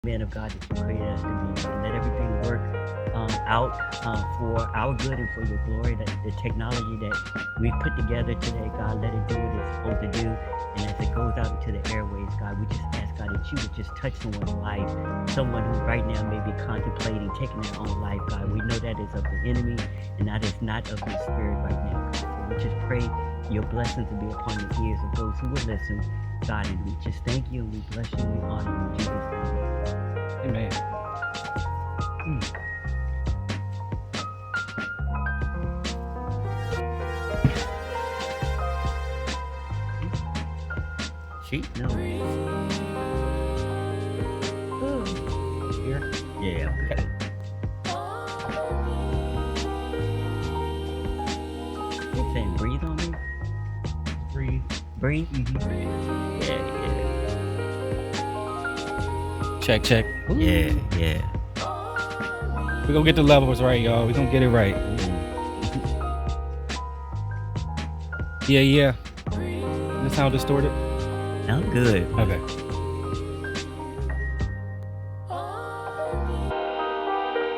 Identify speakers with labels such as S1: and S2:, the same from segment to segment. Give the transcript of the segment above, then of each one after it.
S1: man of God that you created us to be. And let everything work out for our good and for your glory. That the technology that we've put together today, God, let it do what it's supposed to do. And as it goes out into the airways, God, we just ask, God, that you would just touch someone's life, someone who right now may be contemplating taking their own life, God. We know that is of the enemy, and that is not of your spirit right now, God. So we just pray your blessings to be upon the ears of those who will listen, God. And we just thank you and we bless you and we honor you in Jesus' name.
S2: Amen.
S1: Sheep? No.
S2: Here.
S1: Yeah, okay. You saying breathe on me?
S2: Breathe.
S1: Breathe? Yeah,
S2: Check, check. Ooh.
S1: yeah. Yeah,
S2: We're gonna get the levels right, y'all. We're gonna get it right. Yeah. Does it sound distorted?
S1: I'm good.
S2: Okay.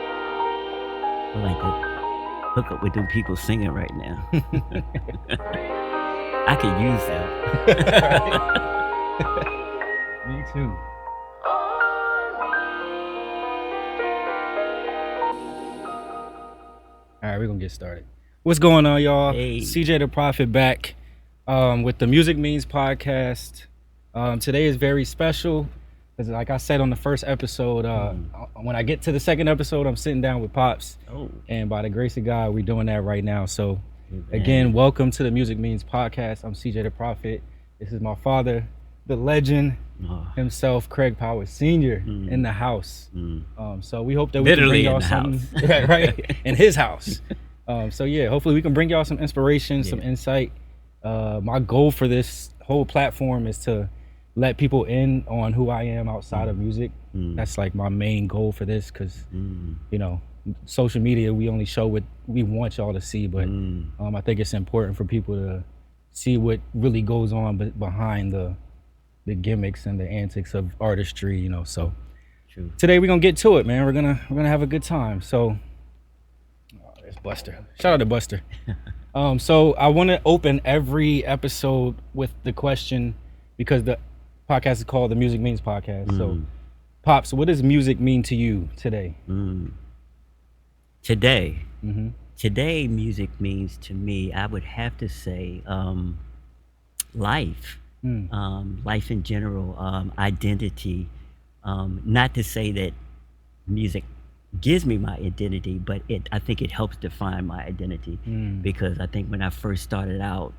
S1: I like to hook up with them people singing right now. I could use that.
S2: Me too. All right, we're gonna get started. What's going on, y'all?
S1: Hey.
S2: CJ the Prophet back with the Music Means podcast. Today is very special because, like I said on the first episode, when I get to the second episode, I'm sitting down with Pops,
S1: Oh,
S2: and by the grace of God, we're doing that right now. So,
S1: amen.
S2: again, welcome to the Music Means podcast. I'm CJ the Prophet. This is my father, the legend
S1: Oh,
S2: himself, Craig Powers Sr. in the house. So we hope that we
S1: Literally
S2: can
S1: in
S2: bring
S1: the
S2: y'all
S1: house.
S2: something, right, in his house. So yeah, hopefully we can bring y'all some inspiration, some
S1: Yeah.
S2: insight. My goal for this whole platform is to let people in on who I am outside of music. That's like my main goal for this, because you know, social media, we only show what we want y'all to see, but I think it's important for people to see what really goes on behind the gimmicks and the antics of artistry, you know. So
S1: True.
S2: today we're gonna get to it, man. We're gonna have a good time. So there's Buster. Shout out to Buster. So I want to open every episode with the question, because the podcast is called the Music Means Podcast. So Pops, what does music mean to you today?
S1: Today, today, music means to me, I would have to say, life, life in general, identity. Not to say that music gives me my identity, but I think it helps define my identity, because I think when I first started out,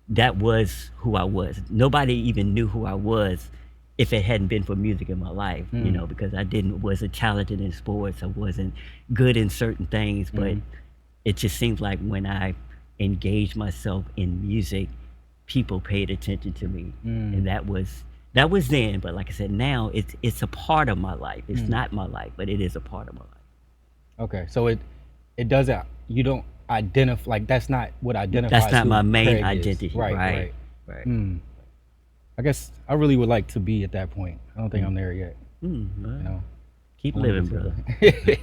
S1: that was who I was. Nobody even knew who I was if it hadn't been for music in my life, you know, because I wasn't talented in sports, I wasn't good in certain things, but it just seems like when I engaged myself in music, people paid attention to me, and that was then. But like I said, now it's a part of my life. It's not my life, but it is a part of my life.
S2: Okay, so it doesn't, you don't identify, like that's not what identifies.
S1: That's not
S2: who
S1: my main
S2: Craig is.
S1: identity. Right.
S2: I guess I really would like to be at that point. I don't think I'm there yet.
S1: Well,
S2: You know,
S1: keep
S2: I wanna
S1: living,
S2: get to
S1: brother.
S2: that.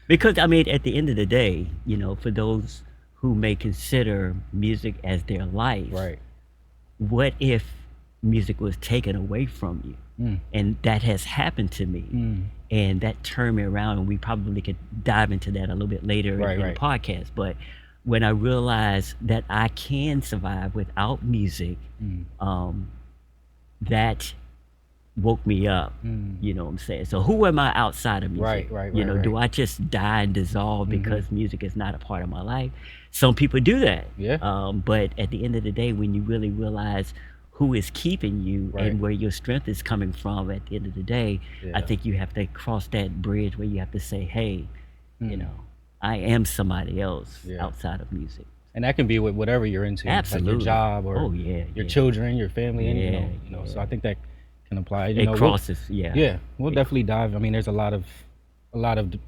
S1: Because I mean, at the end of the day, you know, for those who may consider music as their life,
S2: Right.
S1: what if music was taken away from you? And that has happened to me. And that turned me around, and we probably could dive into that a little bit later in the podcast. But when I realized that I can survive without music, that woke me up. You know what I'm saying? So who am I outside of music?
S2: Right,
S1: You know, do
S2: right.
S1: I just die and dissolve because music is not a part of my life? Some people do that.
S2: Yeah.
S1: But at the end of the day, when you really realize who is keeping you
S2: Right.
S1: and where your strength is coming from, at the end of the day, I
S2: Yeah.
S1: think you have to cross that bridge where you have to say, hey, you know, I am somebody else
S2: Yeah.
S1: outside of music.
S2: And that can be with whatever you're into, like your
S1: Absolutely.
S2: job or
S1: Oh, yeah,
S2: your
S1: yeah.
S2: children, your family, and
S1: Yeah,
S2: you know. So I think that can apply. You
S1: It
S2: know,
S1: crosses, yeah.
S2: we'll definitely dive. I mean, there's a lot of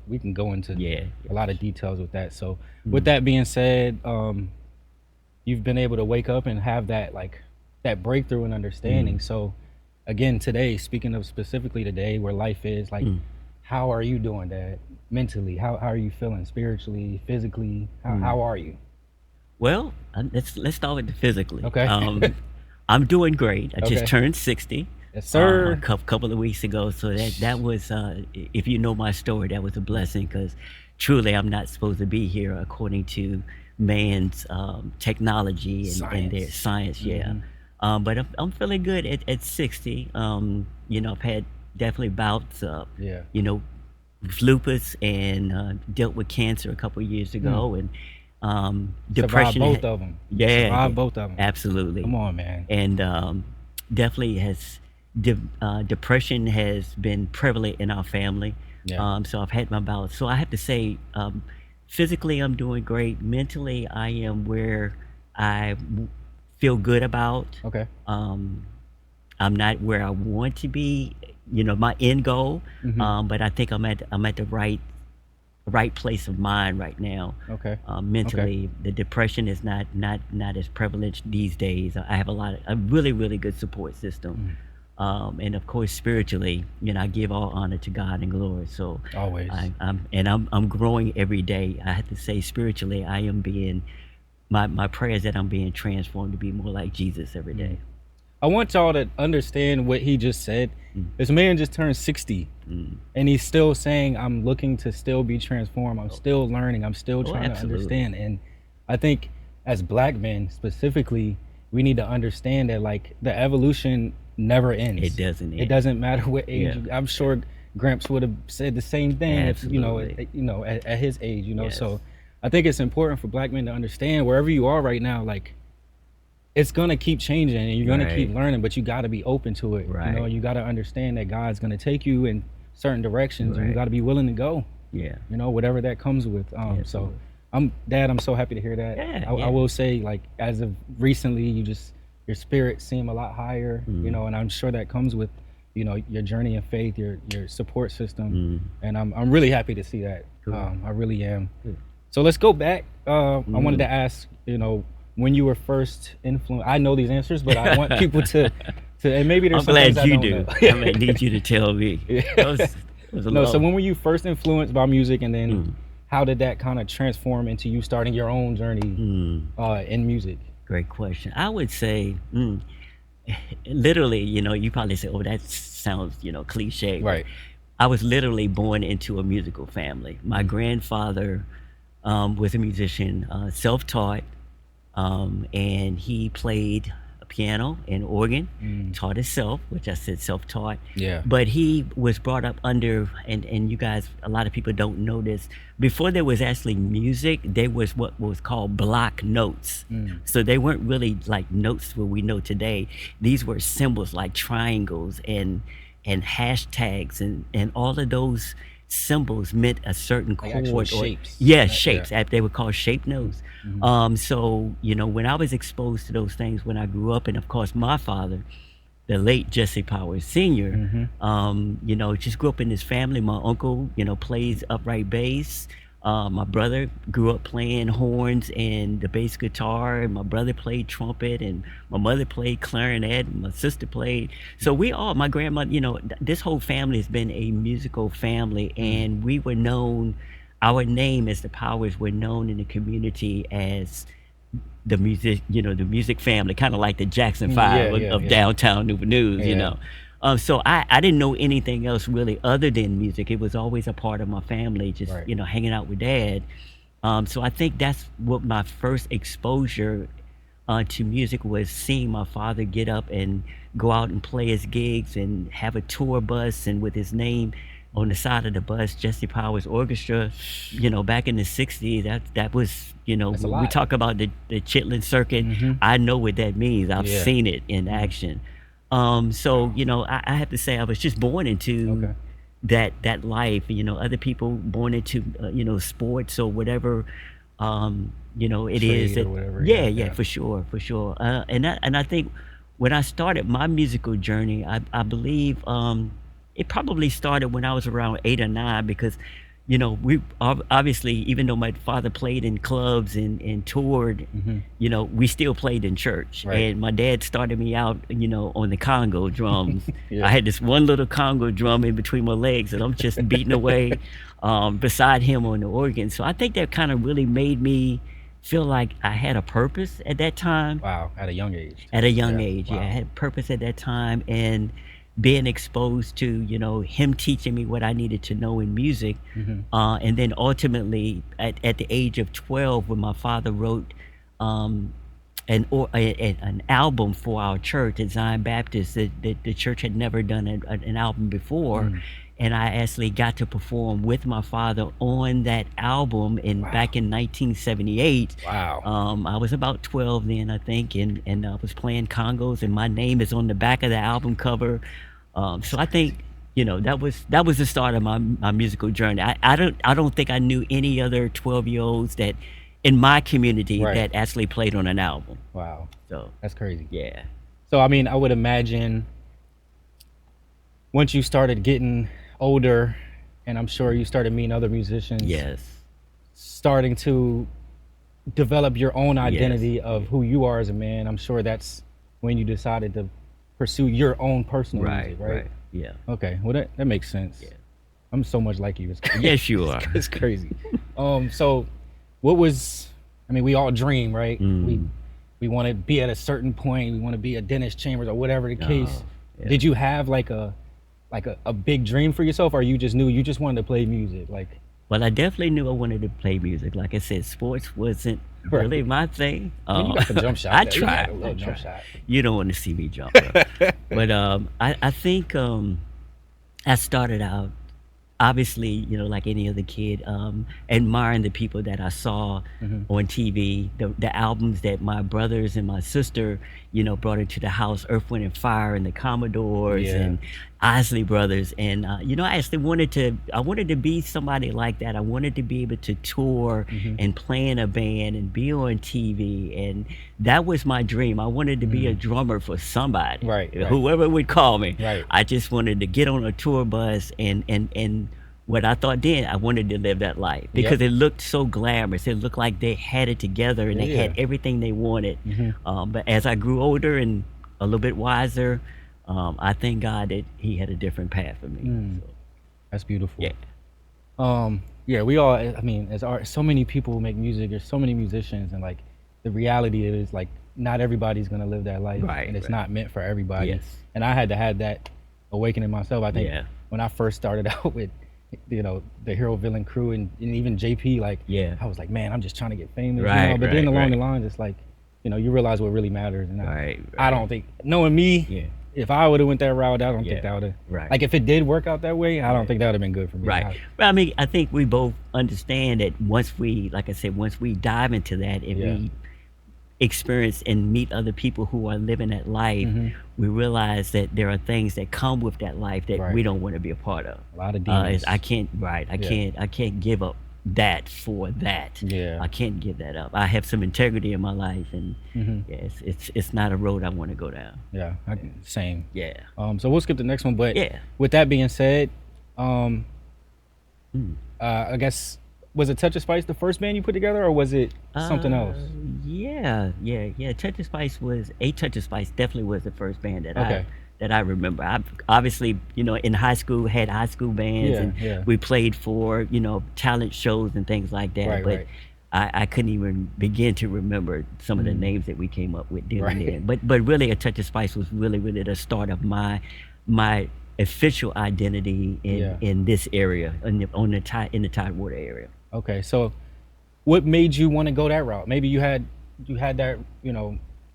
S2: we can go into
S1: Yeah.
S2: a lot of details with that. So with that being said, you've been able to wake up and have that, like, that breakthrough and understanding. So again today, speaking of specifically today where life is, like
S1: Mm,
S2: how are you doing that mentally? How are you feeling spiritually, physically?
S1: mm.
S2: How are you?
S1: Well, let's start with the physically.
S2: Okay.
S1: I'm doing great. I just
S2: Okay.
S1: turned 60
S2: Yes,
S1: a
S2: sir.
S1: couple of weeks ago, so that was if you know my story, that was a blessing because truly I'm not supposed to be here according to man's technology and their
S2: Science.
S1: science. Yeah,
S2: Hmm.
S1: but I'm feeling good at 60. I've had definitely bouts of
S2: Yeah.
S1: you know with lupus and dealt with cancer a couple of years
S2: Mm.
S1: ago and
S2: Survive
S1: depression.
S2: both of them.
S1: Yeah,
S2: Survive
S1: yeah,
S2: both of them.
S1: absolutely.
S2: Come on, man.
S1: And definitely depression has been prevalent in our family.
S2: Yeah.
S1: So I've had my bouts. So I have to say, physically I'm doing great. Mentally, I am where feel good about.
S2: Okay.
S1: Um, I'm not where I want to be. My end goal.
S2: Hmm.
S1: But I think I'm at the right place of mind right now.
S2: Okay. Okay.
S1: Mentally, the depression is not as prevalent these days. I have a really really good support system, and of course spiritually, I give all honor to God and glory. So
S2: Always.
S1: I'm growing every day. I have to say spiritually, I am being my prayer is that I'm being transformed to be more like Jesus every day.
S2: I want y'all to understand what he just said.
S1: Mm,
S2: This man just turned 60
S1: mm.
S2: and he's still saying, I'm looking to still be transformed. I'm still learning. I'm still
S1: Oh,
S2: trying to
S1: absolutely.
S2: understand. And I think as black men specifically, we need to understand that like the evolution never ends.
S1: It doesn't
S2: It
S1: end.
S2: doesn't matter what age.
S1: Yeah.
S2: I'm sure Gramps would have said the same thing if,
S1: Absolutely.
S2: at his age,
S1: Yes.
S2: So I think it's important for black men to understand wherever you are right now, like it's gonna keep changing and you're gonna keep
S1: Right.
S2: learning, but you gotta be open to it.
S1: Right.
S2: You gotta understand that God's gonna take you in certain directions and you
S1: Right.
S2: gotta be willing to go,
S1: Yeah.
S2: whatever that comes with. So
S1: Absolutely.
S2: I'm so happy to hear that.
S1: Yeah.
S2: I
S1: Yeah.
S2: will say, like, as of recently, your spirit seem a lot higher,
S1: Mm.
S2: and I'm sure that comes with, your journey in faith, your support system.
S1: Mm.
S2: And I'm really happy to see that.
S1: Good.
S2: I really am.
S1: Good.
S2: So let's go back. I wanted
S1: Mm.
S2: to ask, when you were first influenced. I know these answers, but I want people to and maybe there's
S1: I'm
S2: some things
S1: glad
S2: I
S1: you
S2: don't
S1: do.
S2: know.
S1: I may need you to tell me.
S2: Yeah.
S1: That was a
S2: No, so
S1: long.
S2: when were you first influenced by music, and then
S1: Mm,
S2: how did that kind of transform into you starting your own journey
S1: mm,
S2: in music?
S1: great question. I would say, literally, you probably say, "Oh, that sounds, cliche." But
S2: Right.
S1: I was literally born into a musical family. My grandfather was a musician, self-taught, and he played a piano and organ,
S2: Mm.
S1: taught himself, which I said self-taught.
S2: Yeah.
S1: But he was brought up under, and you guys, a lot of people don't know this. Before there was actually music, there was what was called block notes.
S2: Mm.
S1: So they weren't really like notes what we know today. These were symbols like triangles and hashtags and all of those symbols meant a certain
S2: Like actual
S1: chord or
S2: shapes.
S1: yeah,
S2: Yeah.
S1: shapes. They were called shape notes. So when I was exposed to those things when I grew up, and of course my father, the late Jesse Powers Sr., just grew up in this family. My uncle, plays upright bass. My brother grew up playing horns and the bass guitar, and my brother played trumpet, and my mother played clarinet, and my sister played. So my grandmother, this whole family has been a musical family, and we were known, our name as the Powers were known in the community as the music family, kind of like the Jackson Five of downtown Newport News.
S2: Yeah.
S1: So I didn't know anything else really other than music. It was always a part of my family, just
S2: Right.
S1: hanging out with dad. So I think that's what my first exposure to music was, seeing my father get up and go out and play his gigs and have a tour bus, and with his name on the side of the bus, Jesse Powers Orchestra. Back in the '60s, that was
S2: That's a
S1: when we
S2: lot.
S1: talk about the Chitlin Circuit.
S2: Mhm.
S1: I know what that means. I've
S2: Yeah.
S1: seen it in action. So I have to say I was just born into
S2: Okay.
S1: that life. Other people born into sports or whatever. It is
S2: Trade or
S1: that.
S2: whatever,
S1: Yeah,
S2: yeah.
S1: yeah, for sure, for sure. And I think when I started my musical journey, I believe it probably started when I was around 8 or 9, because we obviously, even though my father played in clubs and toured,
S2: Hmm.
S1: we still played in church.
S2: Right.
S1: And my dad started me out, on the Congo drums. I
S2: Yeah.
S1: had this one little Congo drum in between my legs, and I'm just beating away beside him on the organ. So I think that kind of really made me feel like I had a purpose at that time.
S2: Wow. At a young age
S1: At a
S2: too.
S1: young
S2: Yeah.
S1: age, yeah, I
S2: Wow.
S1: had purpose at that time, and being exposed to, him teaching me what I needed to know in music,
S2: Hmm.
S1: and then ultimately at the age of 12, when my father wrote um, an album for our church at Zion Baptist, that the church had never done an album before.
S2: Mm.
S1: And I actually got to perform with my father on that album
S2: Wow.
S1: back in 1978.
S2: Wow.
S1: I was about 12 then, I think, and I was playing congos, and my name is on the back of the album cover. So I think that was the start of my musical journey. I don't think I knew any other 12-year-olds that in my community
S2: Right.
S1: that actually played on an album.
S2: Wow.
S1: So
S2: That's crazy.
S1: yeah,
S2: So I mean, I would imagine once you started getting older, and I'm sure you started meeting other musicians,
S1: yes,
S2: starting to develop your own
S1: yes,
S2: identity of who you are as a man. I'm sure that's when you decided to pursue your own personal
S1: right,
S2: music, right?
S1: right, yeah,
S2: Okay, well that makes sense.
S1: yeah.
S2: I'm so much like you. It's crazy.
S1: Yes, you are.
S2: It's crazy. So what was? I mean, we all dream, right?
S1: Mm.
S2: We want to be at a certain point. We want to be a Dennis Chambers or whatever the case.
S1: yeah.
S2: Did you have like a big dream for yourself, or you just knew you just wanted to play music? Like,
S1: Well, I definitely knew I wanted to play music. Like I said, sports wasn't
S2: Right.
S1: really my thing.
S2: I mean, you got the jump shot.
S1: I
S2: there. You got
S1: tried.
S2: a little jump shot.
S1: You don't want to see me jump, bro. But I think I started out obviously, like any other kid, admiring the people that I saw
S2: Mhm.
S1: on TV, the albums that my brothers and my sister, brought into the house, Earth, Wind and Fire and the Commodores
S2: Yeah.
S1: and Isley Brothers. And, I actually wanted to be somebody like that. I wanted to be able to tour
S2: Mhm.
S1: and play in a band and be on TV. And that was my dream. I wanted to be a drummer for somebody,
S2: Right, right.
S1: whoever would call me.
S2: Right.
S1: I just wanted to get on a tour bus and what I thought then, I wanted to live that life because it looked so glamorous. It looked like they had it together and they had
S2: Yeah.
S1: everything they wanted.
S2: Mhm.
S1: But as I grew older and a little bit wiser, I thank God that He had a different path for me.
S2: Mm.
S1: So,
S2: That's beautiful.
S1: yeah.
S2: Yeah, we all. I mean, as art, so many people make music. There's so many musicians, and like the reality is, like, not everybody's gonna live that life,
S1: Right,
S2: and it's
S1: right.
S2: not meant for everybody.
S1: Yes.
S2: And I had to have that awakening myself. I think
S1: Yeah.
S2: when I first started out with, the Hero Villain crew and even JP, like,
S1: Yeah.
S2: I was like, man, I'm just trying to get famous,
S1: Right,
S2: But then
S1: right,
S2: along the
S1: right.
S2: lines, it's like, you realize what really matters. And
S1: Right,
S2: I
S1: right.
S2: don't think, knowing me,
S1: Yeah.
S2: if I would have went that route, I don't
S1: Yeah.
S2: think that would have.
S1: Right.
S2: Like, if it did work out that way, I don't think that would have been good for me.
S1: Right. But I mean, I think we both understand that once we, like I said, once we dive into that and
S2: Yeah.
S1: we experience and meet other people who are living that life,
S2: Mhm.
S1: we realize that there are things that come with that life that
S2: Right.
S1: we don't want to be a part of.
S2: A lot of demons.
S1: I can't, right. I can't give up that for that.
S2: Yeah.
S1: I can't give that up. I have some integrity in my life, and
S2: Mhm.
S1: yeah, it's not a road I want to go down.
S2: Yeah, same.
S1: Yeah.
S2: So we'll skip the next one, but
S1: Yeah.
S2: with that being said,
S1: Mm.
S2: I guess, was it Touch of Spice the first band you put together, or was it something else?
S1: Yeah. Touch of Spice Touch of Spice definitely was the first band that
S2: Okay.
S1: I remember. I obviously, in high school had high school bands,
S2: Yeah,
S1: and
S2: yeah.
S1: we played for talent shows and things like that.
S2: Right,
S1: but
S2: right.
S1: I couldn't even begin to remember some of the names that we came up with doing
S2: Right.
S1: there. But really, A Touch of Spice was really the start of my official identity in this area in the Tidewater area.
S2: Okay, so what made you want to go that route? Maybe you had that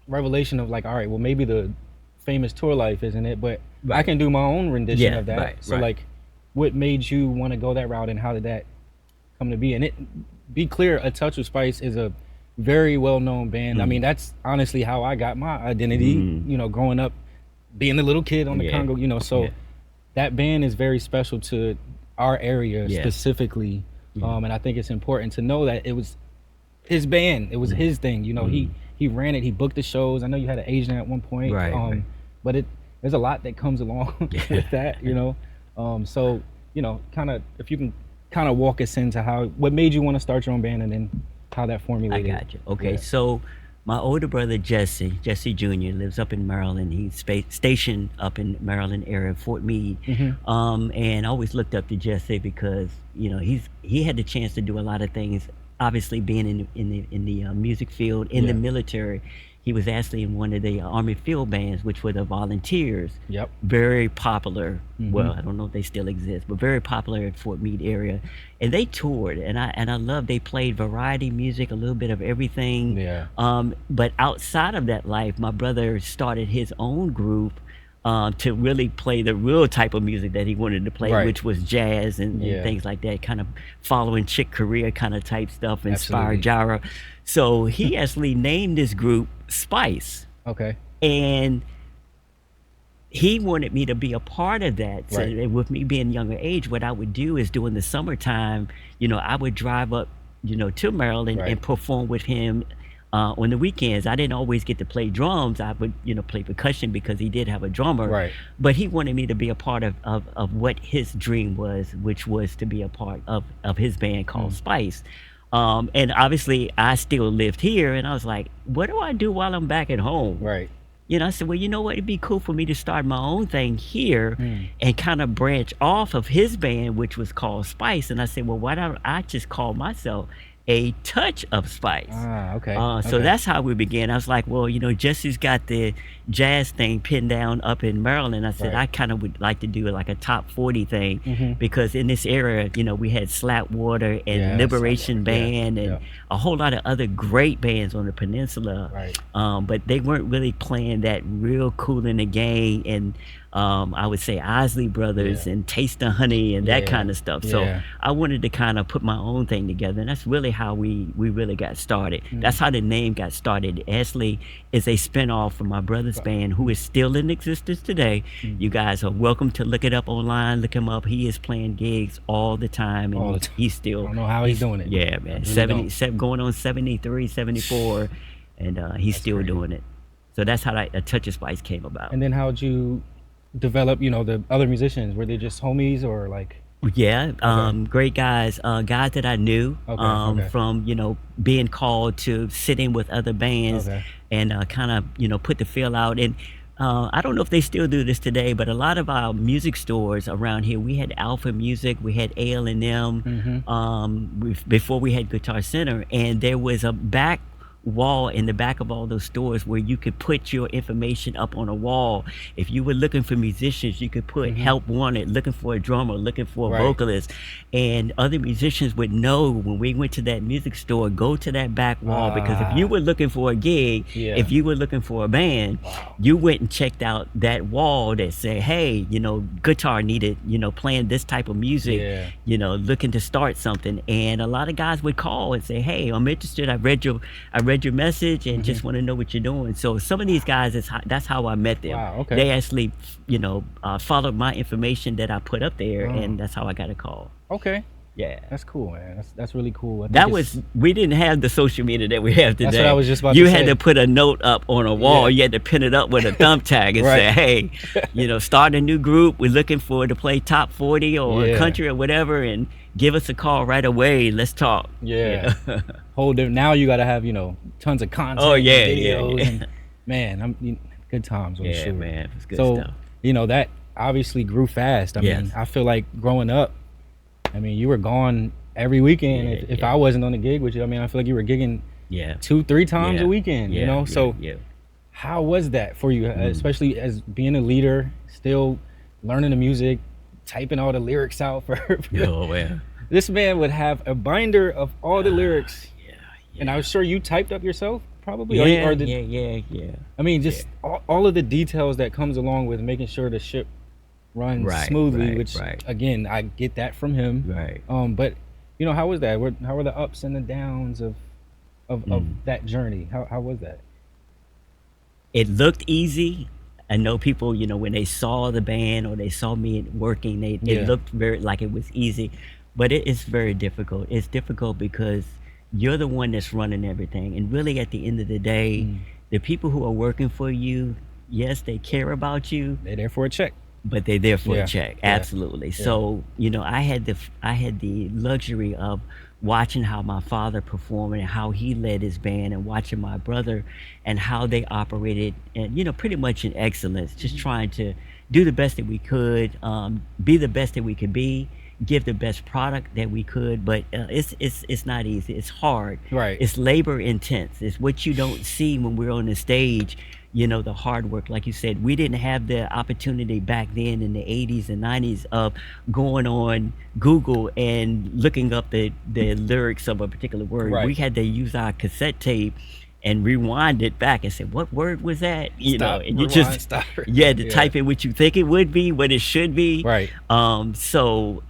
S2: revelation of like, all right, well, maybe the famous tour life isn't it, but I can do my own rendition
S1: Yeah,
S2: of that.
S1: right,
S2: So
S1: right.
S2: like, what made you want to go that route, and how did that come to be? And be clear, A Touch of Spice is a very well-known band. I mean, that's honestly how I got my identity. Growing up, being the little kid on the
S1: Yeah.
S2: Congo. So
S1: Yeah.
S2: that band is very special to our area
S1: Yeah.
S2: specifically. And I think it's important to know that it was his band. It was his thing. He ran it. He booked the shows. I know you had an agent at one point.
S1: Right, right.
S2: But there's a lot that comes along with that. So kind of, if you can kind of walk us into what made you want to start your own band, and then how that
S1: I
S2: formulated.
S1: got you. Okay,
S2: Yeah.
S1: so my older brother Jesse Jr. lives up in Maryland. He's stationed up in Maryland area, Fort Meade. And I always looked up to Jesse because he had the chance to do a lot of things. Obviously, being in the music field, in the
S2: Yeah.
S1: military, he was actually in one of the Army field bands, which were the Volunteers.
S2: Yep.
S1: Very popular. Well, I don't know if they still exist, but very popular in Fort Meade area. And they toured, and I love. They played variety music, a little bit of everything.
S2: Yeah.
S1: But outside of that life, my brother started his own group to really play the real type of music that he wanted to play,
S2: Right.
S1: which was jazz and
S2: Yeah.
S1: things like that, kind of following Chick Corea kind of type stuff, inspired
S2: Absolutely.
S1: Jara. So he actually named this group Spice,
S2: Okay.
S1: and he wanted me to be a part of that. So
S2: Right.
S1: with me being younger age, what I would do is during the summertime, I would drive up, to Maryland
S2: Right.
S1: and perform with him on the weekends. I didn't always get to play drums. I would, play percussion because he did have a drummer.
S2: Right.
S1: But he wanted me to be a part of what his dream was, which was to be a part of his band called Spice. And obviously, I still lived here, and I was like, what do I do while I'm back at home?
S2: Right.
S1: I said, well, you know what? It'd be cool for me to start my own thing here and kind of branch off of his band, which was called Spice. And I said, well, why don't I just call myself A Touch of Spice?
S2: Okay.
S1: So
S2: Okay.
S1: that's how we began. I was like, well, Jesse's got the jazz thing pinned down up in Maryland. I said,
S2: Right.
S1: I kind of would like to do like a top 40 thing because in this era, we had Slapwater and
S2: Yeah,
S1: Liberation
S2: Slapwater. Yeah,
S1: Band and
S2: yeah.
S1: a whole lot of other great bands on the peninsula.
S2: Right.
S1: But they weren't really playing that real Cool in the Gang and I would say Isley Brothers
S2: Yeah.
S1: and Taste the Honey and that
S2: Yeah,
S1: kind of stuff. So
S2: yeah.
S1: I wanted to kind of put my own thing together, and that's really how we really got started. That's how the name got started. Ashley is a spinoff from my brother's band, who is still in existence today. You guys are welcome to look it up online, look him up. He is playing gigs all the time, and
S2: All the time.
S1: he's still.
S2: I don't know how he's doing it.
S1: Yeah, man.
S2: really
S1: 77, going on 73, 74, and he's still
S2: crazy.
S1: doing it. So that's how A Touch of Spice came about.
S2: And then how'd you develop, the other musicians? Were they just homies or like?
S1: Yeah, great guys, guys that I knew
S2: Okay.
S1: from being called to sit in with other bands
S2: Okay.
S1: and kind of put the feel out. And I don't know if they still do this today, but a lot of our music stores around here, we had Alpha Music, we had AL&M, before we had Guitar Center, and there was a back wall in the back of all those stores where you could put your information up on a wall. If you were looking for musicians, you could put help wanted, looking for a drummer, looking for a
S2: Right.
S1: vocalist, and other musicians would know when we went to that music store, go to that back wall, because if you were looking for a gig,
S2: Yeah.
S1: if you were looking for a band, you went and checked out that wall that said, hey, guitar needed, playing this type of music,
S2: Yeah.
S1: looking to start something. And a lot of guys would call and say, hey, I'm interested. I read your message and just want to know what you're doing. So some of these guys, that's how I met them.
S2: Wow, okay.
S1: They actually, followed my information that I put up there, and that's how I got a call.
S2: Okay.
S1: Yeah.
S2: That's cool, man. That's really cool. I think
S1: That
S2: it's-
S1: was, we didn't have the social media that we have today.
S2: That's what I was just about
S1: you
S2: to
S1: had
S2: say.
S1: to put a note up on a wall.
S2: Yeah.
S1: You had to pin it up with a thumbtack and say,
S2: Right.
S1: hey, start a new group. We're looking for to play top 40 or
S2: Yeah.
S1: country or whatever, and give us a call right away. Let's talk.
S2: Yeah. Whole different. Now you got to have tons of content.
S1: Oh, yeah,
S2: and
S1: yeah,
S2: videos
S1: yeah.
S2: And, man, good times. I'm
S1: Yeah,
S2: sure.
S1: man. It was good
S2: So
S1: stuff.
S2: that obviously grew fast. I
S1: Yes.
S2: mean, I feel like growing up, you were gone every weekend.
S1: Yeah,
S2: if
S1: yeah.
S2: I wasn't on the gig with you, I feel like you were gigging
S1: Yeah.
S2: 2-3 times
S1: Yeah.
S2: a weekend.
S1: Yeah,
S2: So
S1: yeah.
S2: how was that for you, especially as being a leader, still learning the music, typing all the lyrics out for
S1: Oh, well.
S2: this man would have a binder of all the lyrics,
S1: Yeah.
S2: and I was sure you typed up yourself, probably.
S1: Yeah,
S2: Or did,
S1: yeah.
S2: I mean, just all of the details that comes along with making sure the ship runs
S1: Right,
S2: smoothly.
S1: right,
S2: which,
S1: right.
S2: again, I get that from him.
S1: Right.
S2: But how was that? How were the ups and the downs of that journey? How was that?
S1: It looked easy. I know people, when they saw the band or they saw me working,
S2: Yeah.
S1: it looked very like it was easy, but it is very difficult. It's difficult because you're the one that's running everything, and really at the end of the day, the people who are working for you, yes, they care about you,
S2: They're there for a check.
S1: but they're there for a
S2: Yeah.
S1: check.
S2: Yeah.
S1: Absolutely.
S2: Yeah.
S1: So I had the luxury of watching how my father performed and how he led his band, and watching my brother and how they operated, and pretty much in excellence, just trying to do the best that we could, be the best that we could be, give the best product that we could. But it's not easy. It's hard.
S2: Right.
S1: It's labor intense. It's what you don't see when we're on the stage. The hard work. Like you said, we didn't have the opportunity back then in the 80s and 90s of going on Google and looking up the lyrics of a particular word.
S2: Right.
S1: We had to use our cassette tape and rewind it back and say, what word was that?
S2: Stop,
S1: And you
S2: rewind,
S1: just
S2: stop.
S1: you had to
S2: Yeah.
S1: type in what you think it would be, what it should be.
S2: Right.
S1: So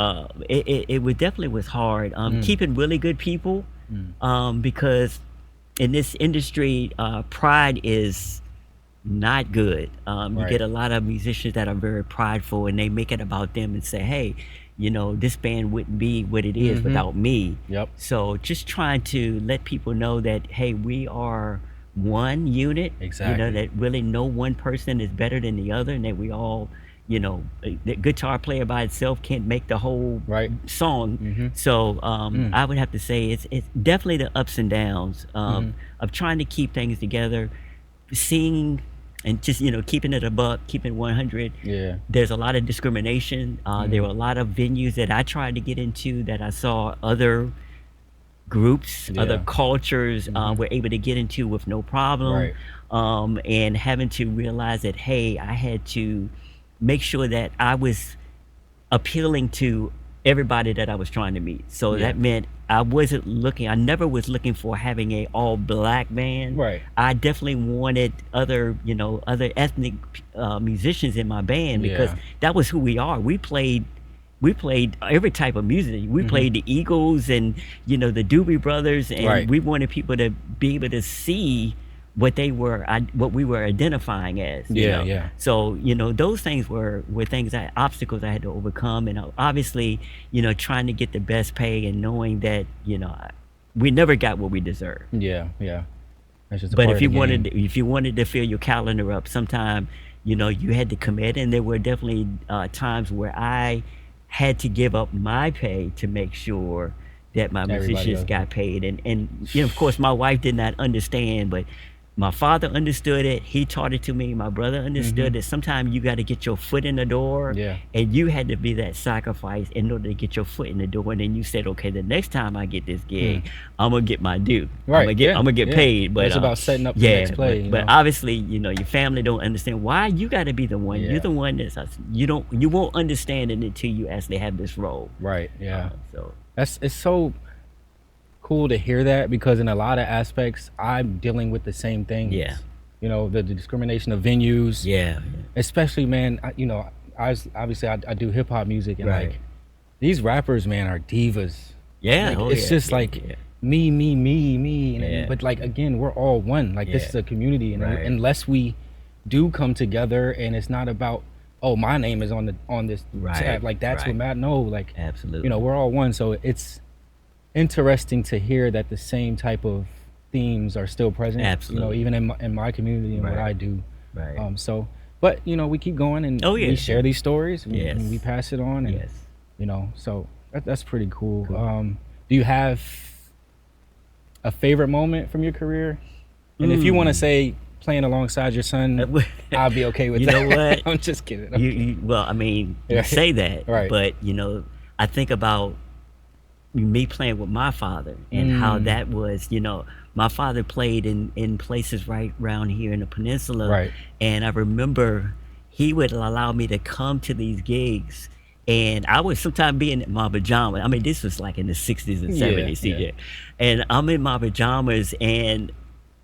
S1: it would definitely was hard. Keeping really good people, because in this industry, pride is not good. You
S2: Right.
S1: get a lot of musicians that are very prideful, and they make it about them and say, hey, this band wouldn't be what it is without me.
S2: Yep.
S1: So just trying to let people know that, hey, we are one unit.
S2: Exactly.
S1: That really no one person is better than the other, and that we all, the guitar player by itself can't make the whole
S2: Right.
S1: song. So I would have to say it's definitely the ups and downs of trying to keep things together, seeing and just keeping it a buck, keeping it 100.
S2: Yeah.
S1: There's a lot of discrimination. There were a lot of venues that I tried to get into that I saw other groups, other
S2: Yeah.
S1: cultures were able to get into with no problem.
S2: Right.
S1: And having to realize that, hey, I had to make sure that I was appealing to everybody that I was trying to meet. So
S2: Yeah.
S1: that meant I never was looking for having a all black band.
S2: Right.
S1: I definitely wanted other ethnic musicians in my band, because
S2: Yeah.
S1: that was who we are. We played every type of music. We played the Eagles and the Doobie Brothers, and
S2: Right.
S1: we wanted people to be able to see what we were identifying as.
S2: Yeah, yeah.
S1: So those things were obstacles I had to overcome, and obviously trying to get the best pay, and knowing that we never got what we deserved.
S2: Yeah. Yeah. That's just a
S1: But
S2: part
S1: if
S2: of the game.
S1: if you wanted to fill your calendar up, sometime you had to commit, and there were definitely times where I had to give up my pay to make sure that my
S2: Everybody
S1: musicians
S2: else.
S1: got paid. And of course, my wife did not understand, but my father understood it. He taught it to me. My brother understood that sometimes you got to get your foot in the door.
S2: Yeah.
S1: And you had to be that sacrifice in order to get your foot in the door. And then you said, okay, the next time I get this gig, I'm gonna get my due.
S2: Right,
S1: I'm gonna get
S2: yeah.
S1: paid. But
S2: It's about setting up the next play,
S1: But obviously, your family don't understand why you got to be the one.
S2: Yeah.
S1: You're the one you won't understand it until you actually have this role.
S2: Right. Yeah.
S1: So
S2: It's so cool to hear that, because in a lot of aspects I'm dealing with the same things.
S1: Yeah.
S2: The discrimination of venues.
S1: yeah.
S2: Especially, man, I do hip hop music, and
S1: Right.
S2: like these rappers, man, are divas.
S1: Yeah.
S2: Like, it's just like
S1: yeah.
S2: me, and
S1: Yeah.
S2: but like again, we're all one. Like this
S1: Yeah.
S2: is a community, and
S1: Right.
S2: unless we do come together, and it's not about, oh, my name is on this
S1: Right,
S2: tab, like that's
S1: right.
S2: what matters. No, like
S1: Absolutely.
S2: we're all one. So it's interesting to hear that the same type of themes are still present.
S1: Absolutely.
S2: Even in my community and what
S1: Right.
S2: I do.
S1: Right.
S2: But we keep going, and
S1: Oh, yeah.
S2: we share these stories,
S1: Yes.
S2: and we pass it on, and
S1: Yes.
S2: so that's pretty cool.
S1: Cool.
S2: Do you have a favorite moment from your career? And if you want to say playing alongside your son, I'll be okay with
S1: You
S2: that.
S1: know what?
S2: I'm just kidding.
S1: Well, I mean, you
S2: Right.
S1: say that,
S2: Right.
S1: but I think about me playing with my father and how that was. My father played in places right around here in the peninsula,
S2: Right.
S1: and I remember he would allow me to come to these gigs. And I would sometimes be in my pajamas. I mean, this was like in the 60s and 70s, CJ.
S2: yeah.
S1: And I'm in my pajamas, and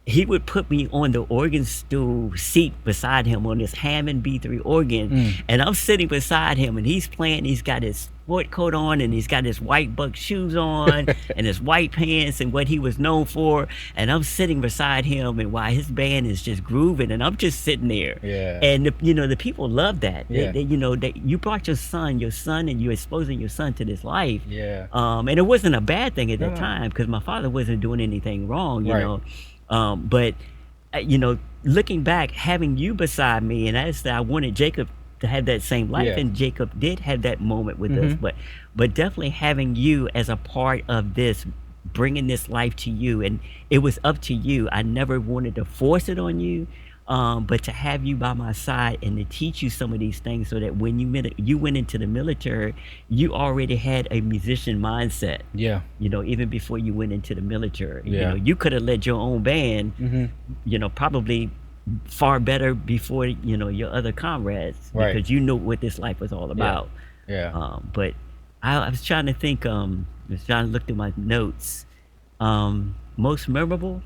S1: he would put me on the organ stool seat beside him on this Hammond B3 organ. And I'm sitting beside him, and he's playing. He's got his sport coat on, and he's got his white buck shoes on and his white pants and what he was known for. And I'm sitting beside him, and while his band is just grooving, and I'm just sitting there.
S2: Yeah.
S1: And the people love that.
S2: Yeah.
S1: You brought your son, and you're exposing your son to this life.
S2: Yeah.
S1: And it wasn't a bad thing at that
S2: No.
S1: time, because my father wasn't doing anything wrong, you
S2: Right.
S1: know. But looking back, having you beside me, and I wanted Jacob to have that same life,
S2: Yeah.
S1: and Jacob did have that moment with us. But definitely having you as a part of this, bringing this life to you, and it was up to you. I never wanted to force it on you, but to have you by my side and to teach you some of these things, so that when you went into the military, you already had a musician mindset.
S2: Yeah.
S1: Even before you went into the military,
S2: Yeah.
S1: you could have led your own band, probably far better before your other comrades,
S2: Right.
S1: because you know what this life was all about.
S2: Yeah.
S1: But I was trying to think. I was trying to look through my notes. Most memorable.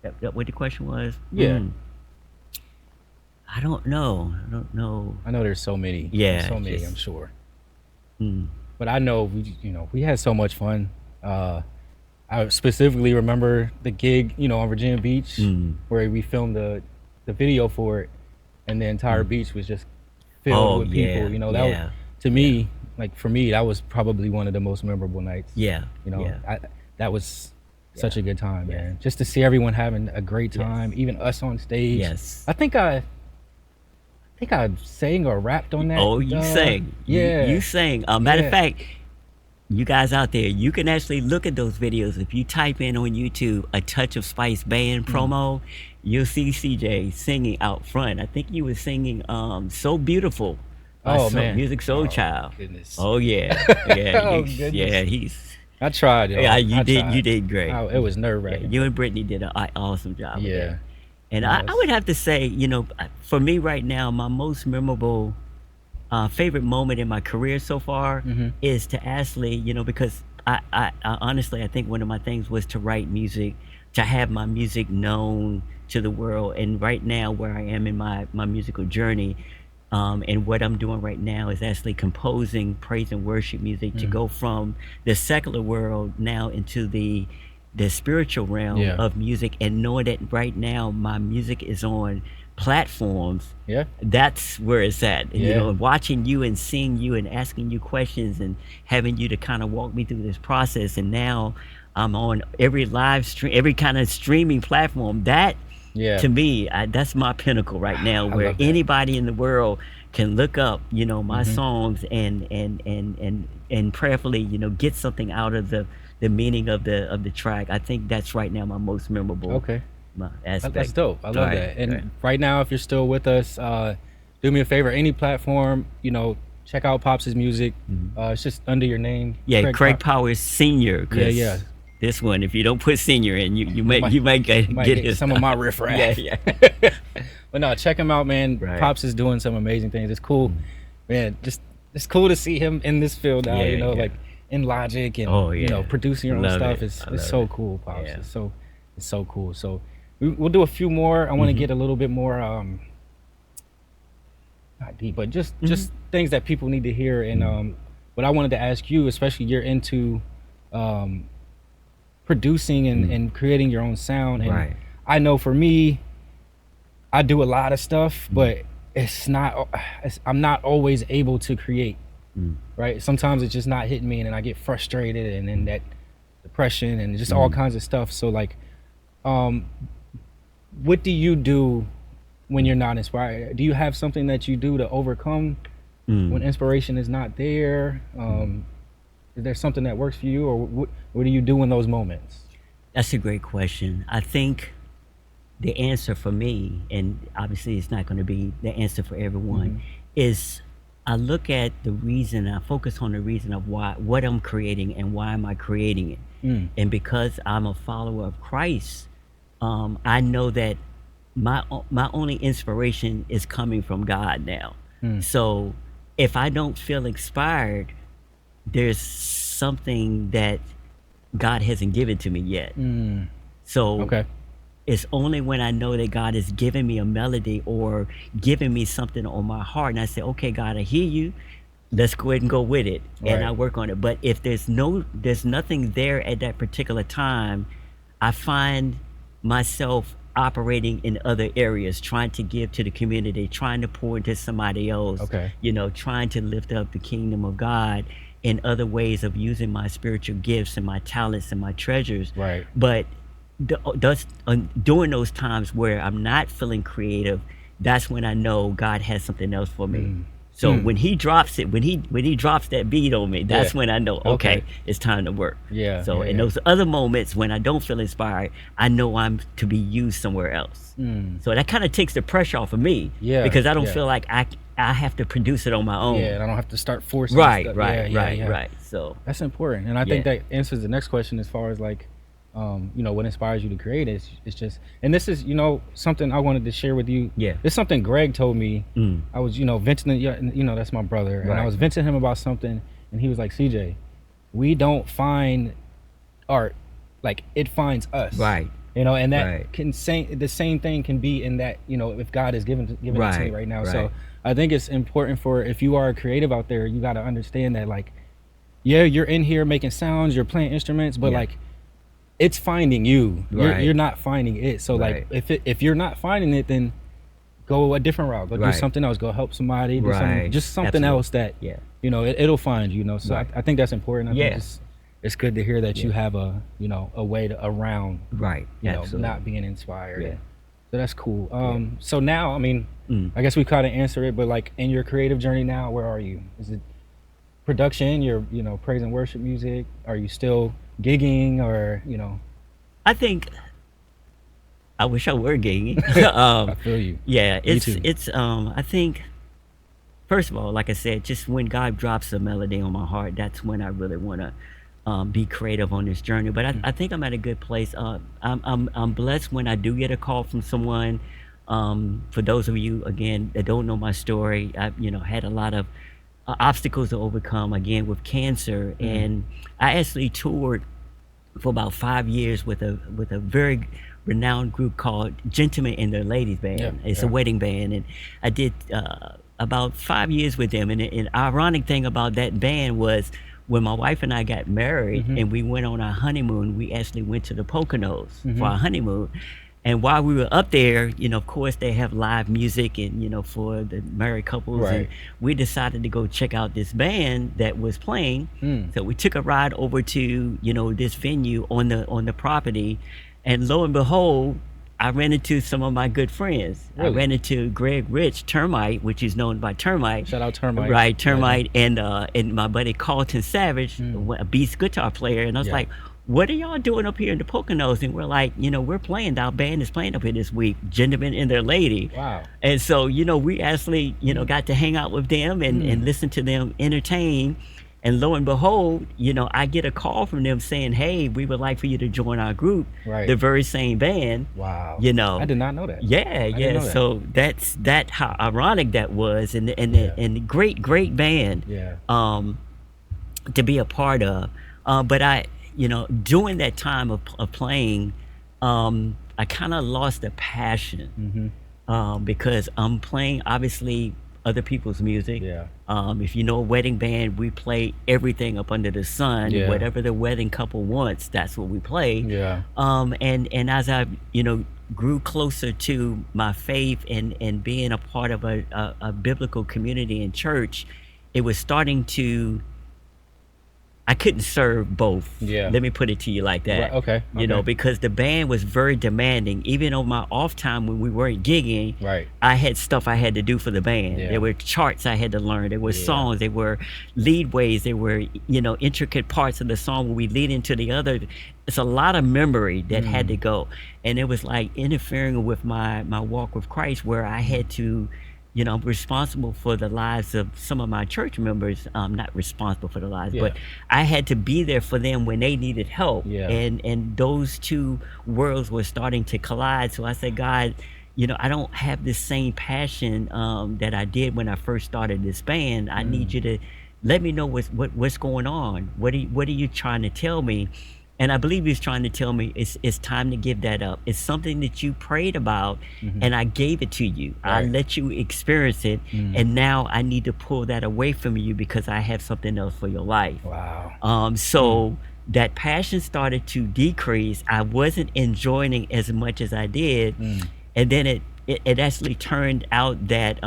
S1: That what the question was?
S2: Yeah.
S1: I don't know. I don't know.
S2: I know there's so many.
S1: Yeah,
S2: There's so many,
S1: just-
S2: I'm sure.
S1: Mm.
S2: But I know we had so much fun. I specifically remember the gig, on Virginia Beach, where we filmed the video for it, and the entire beach was just filled with people.
S1: yeah,
S2: That was,
S1: yeah,
S2: to me, for me, that was probably one of the most memorable nights.
S1: yeah,
S2: That was such
S1: Yeah.
S2: a good time,
S1: Yeah.
S2: man. Just to see everyone having a great
S1: Yes.
S2: time, even us on stage.
S1: yes.
S2: I think I sang or rapped on that.
S1: Oh, you sang.
S2: Yeah.
S1: You sang. Matter
S2: Yeah.
S1: of fact, you guys out there, you can actually look at those videos. If you type in on YouTube "A Touch of Spice Band" promo, you'll see CJ singing out front. I think you were singing "So Beautiful" by
S2: Oh, man.
S1: Music Soul Child.
S2: Goodness.
S1: Oh yeah, yeah,
S2: Oh,
S1: he's,
S2: goodness. I tried, yo.
S1: yeah. You
S2: I
S1: did.
S2: tried.
S1: You did great.
S2: It was nerve
S1: Yeah,
S2: wracking.
S1: you and Brittany did an awesome job. with
S2: Yeah.
S1: that. And I
S2: Yes.
S1: would have to say, for me right now, my most memorable, favorite moment in my career so far is to actually, because I honestly, I think one of my things was to write music, to have my music known to the world. And right now, where I am in my musical journey, and what I'm doing right now is actually composing praise and worship music to go from the secular world now into the spiritual realm
S2: Yeah.
S1: of music, and knowing that right now my music is on platforms.
S2: Yeah.
S1: That's where it's at. And,
S2: Yeah.
S1: watching you and seeing you and asking you questions and having you to kind of walk me through this process, and now I'm on every live stream, every kind of streaming platform. That
S2: Yeah.
S1: to me, that's my pinnacle right now, where
S2: love that.
S1: anybody in the world can look up, my songs and prayerfully, get something out of the meaning of the track. I think that's right now my most memorable
S2: Okay.
S1: aspect.
S2: That's dope. I love
S1: Right,
S2: that. And
S1: right.
S2: right now, if you're still with us, do me a favor, any platform, check out Pops' music. It's just under your name.
S1: Yeah, Craig
S2: Pop-
S1: Powers Senior. 'Cause
S2: Yeah.
S1: This one, if you don't put senior in, you might get
S2: Might
S1: his
S2: some of my riffraff.
S1: Yeah.
S2: But no, check him out, man.
S1: Right.
S2: Pops is doing some amazing things. It's cool, man. Just it's cool to see him in this field now.
S1: Yeah, yeah.
S2: Like in Logic and
S1: Oh, yeah.
S2: producing your own
S1: Love
S2: stuff.
S1: it.
S2: It's
S1: I love
S2: so
S1: it.
S2: cool, Pops.
S1: Yeah.
S2: It's so cool. So we'll do a few more. I want to get a little bit more not deep, but just things that people need to hear. And what I wanted to ask you, especially you're into producing and creating your own sound. And
S1: Right.
S2: I know for me, I do a lot of stuff, but I'm not always able to create. Right? Sometimes it's just not hitting me, and then I get frustrated, and then that depression and just all kinds of stuff. So like, what do you do when you're not inspired? Do you have something that you do to overcome when inspiration is not there? Is there something that works for you, or what do you do in those moments?
S1: That's a great question. I think the answer for me, and obviously it's not going to be the answer for everyone, is I look at the reason, I focus on the reason of what I'm creating and why am I creating it. And because I'm a follower of Christ, I know that my only inspiration is coming from God now. So if I don't feel inspired, there's something that God hasn't given to me yet. So
S2: Okay.
S1: it's only when I know that God is giving me a melody or giving me something on my heart, and I say, okay, God, I hear you. Let's go ahead and go with it. And
S2: Right.
S1: I work on it. But if there's nothing there at that particular time, I find myself operating in other areas, trying to give to the community, trying to pour into somebody else,
S2: Okay.
S1: trying to lift up the kingdom of God in other ways of using my spiritual gifts and my talents and my treasures.
S2: Right.
S1: But during those times where I'm not feeling creative, that's when I know God has something else for me. So when he drops it, when he drops that beat on me, that's
S2: Yeah.
S1: when I know, okay, it's time to work.
S2: Yeah,
S1: So
S2: yeah,
S1: in
S2: yeah.
S1: those other moments when I don't feel inspired, I know I'm to be used somewhere else. So that kind of takes the pressure off of me.
S2: Yeah,
S1: Because I don't
S2: yeah.
S1: feel like I have to produce it on my own.
S2: Yeah, and I don't have to start forcing
S1: Right,
S2: stuff.
S1: right,
S2: Yeah,
S1: right,
S2: yeah.
S1: right. So
S2: That's important, and I think
S1: Yeah.
S2: that answers the next question as far as like, what inspires you to create is it's just, and this is something I wanted to share with you.
S1: Yeah.
S2: It's something Greg told me.
S1: Mm.
S2: I was venting, that's my brother, and I
S1: Right.
S2: was venting him about something, and he was like, CJ, we don't find art, like it finds us.
S1: Right.
S2: And that
S1: Right.
S2: can say the same thing can be in that, if God is giving it to me
S1: Right,
S2: right now.
S1: right.
S2: So I think it's important if you are a creative out there, you got to understand that, like, yeah, you're in here making sounds, you're playing instruments, but
S1: Yeah.
S2: like it's finding you.
S1: Right.
S2: You're not finding it. So
S1: Right.
S2: like if you're not finding it, then go a different route. Go do
S1: Right.
S2: something else. Go help somebody. Do
S1: Right.
S2: something, just something
S1: Absolutely.
S2: else that
S1: Yeah.
S2: it'll find you. So
S1: Right.
S2: I think that's important. I
S1: Yeah.
S2: think it's good to hear that you have a way around
S1: Right. Absolutely.
S2: not being inspired.
S1: Yeah.
S2: So that's cool. So now, I mean,
S1: Mm.
S2: I guess we kind of answered it, but like in your creative journey now, where are you? Is it production, your praise and worship music? Are you still gigging, or
S1: I think I wish I were gigging.
S2: I feel you.
S1: Yeah,
S2: too.
S1: it's I think first of all, like I said, just when God drops a melody on my heart, that's when I really want to be creative on this journey. But I think I'm at a good place. I'm blessed when I do get a call from someone. For those of you again that don't know my story, I had a lot of obstacles to overcome again with cancer, and I actually toured for about 5 years with a very renowned group called Gentlemen and Their Ladies Band.
S2: Yeah,
S1: It's
S2: yeah.
S1: a wedding band, and I did about 5 years with them. And the ironic thing about that band was when my wife and I got married and we went on our honeymoon, we actually went to the Poconos for our honeymoon. And while we were up there, of course, they have live music and, for the married couples.
S2: Right.
S1: And we decided to go check out this band that was playing. So we took a ride over to, this venue on the property. And lo and behold, I ran into some of my good friends. I
S2: Really?
S1: ran into Greg Rich, Termite, which is known by Termite.
S2: Shout out Termite.
S1: Right, Termite, and my buddy Carlton Savage, a Beast guitar player. And I was
S2: Yeah.
S1: like, what are y'all doing up here in the Poconos? And we're like, we're playing. Our band is playing up here this week, Gentlemen and Their Lady.
S2: Wow.
S1: And so, we actually, got to hang out with them and listen to them entertain. And lo and behold, I get a call from them saying, hey, we would like for you to join our group,
S2: Right.
S1: the very same band.
S2: Wow.
S1: I
S2: I did not know that.
S1: Yeah,
S2: didn't
S1: yeah.
S2: know that.
S1: So that's how ironic that was, and the great band
S2: Yeah.
S1: to be a part of. But I, during that time of playing, I kind of lost the passion because I'm playing obviously other people's music.
S2: Yeah.
S1: If you know a wedding band, we play everything up under the sun.
S2: Yeah.
S1: Whatever the wedding couple wants, that's what we play.
S2: Yeah.
S1: And as I grew closer to my faith and being a part of a biblical community and church, it was starting to. I couldn't serve both.
S2: Yeah.
S1: Let me put it to you like that.
S2: Right, okay, okay.
S1: Because the band was very demanding. Even on my off time when we weren't gigging,
S2: Right.
S1: I had stuff I had to do for the band.
S2: Yeah.
S1: There were charts I had to learn. There were
S2: Yeah.
S1: songs. There were lead ways. There were, intricate parts of the song where we lead into the other. It's a lot of memory that had to go. And it was like interfering with my walk with Christ, where I had to, I'm responsible for the lives of some of my church members. Not responsible for the lives,
S2: Yeah.
S1: but I had to be there for them when they needed help.
S2: Yeah.
S1: And those two worlds were starting to collide. So I said, God, I don't have the same passion that I did when I first started this band. I need you to let me know what's going on. What are you trying to tell me? And I believe he's trying to tell me it's time to give that up. It's something that you prayed about, and I gave it to you. I
S2: Right.
S1: let you experience it, and now I need to pull that away from you because I have something else for your life.
S2: Wow.
S1: So that passion started to decrease. I wasn't enjoying it as much as I did, and then it actually turned out that